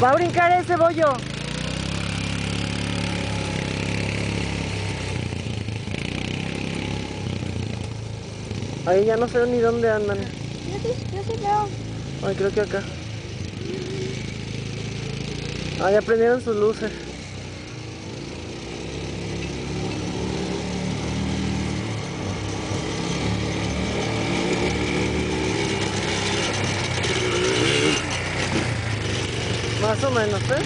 Va a brincar ese bollo. Ahí ya no sé ni dónde andan. Yo sí veo. Ay, creo que acá. Ah, ya prendieron sus luces. Más o menos, ¿eh?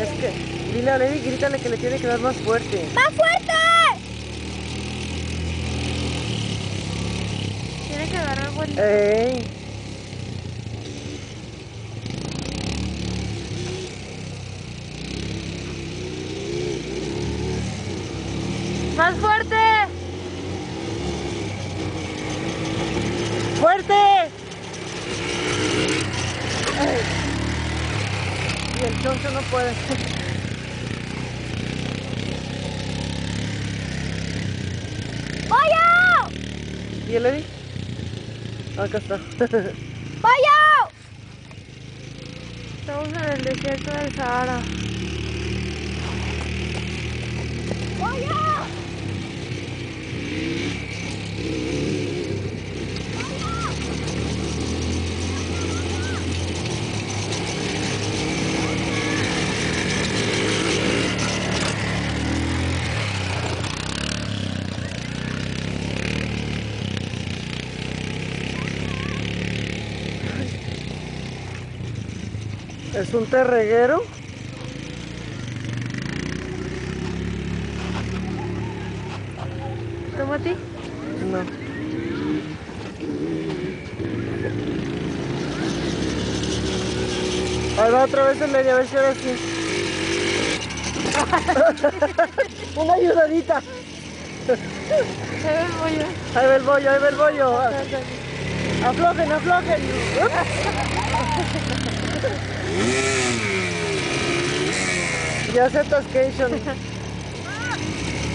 Es que, dile a Lady, grítale que le tiene que dar más fuerte. ¡Más fuerte! Tiene que agarrar bonito. ¡Ey! ¡Más fuerte! ¡Fuerte! Ay. Y el choncho no puede. ¡Vaya! ¿Y el Lady? Acá está. ¡Vaya! Estamos en el desierto del Sahara. ¡Vaya! Es un terreguero. ¿Cómo a ti? No. Ahí va otra vez el Lady, a ver si ahora sí. Una ayudadita. Se ve el bollo. Ahí va el bollo, ahí va el bollo. Aflojen, aflojen. Ya se atascation.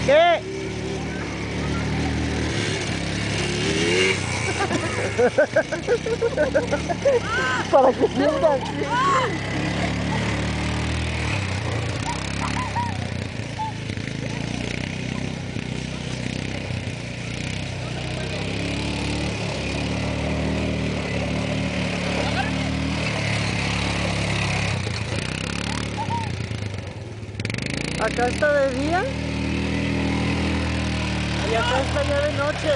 ¿Qué? Para que sientan. Acá está de día y acá está ya de noche.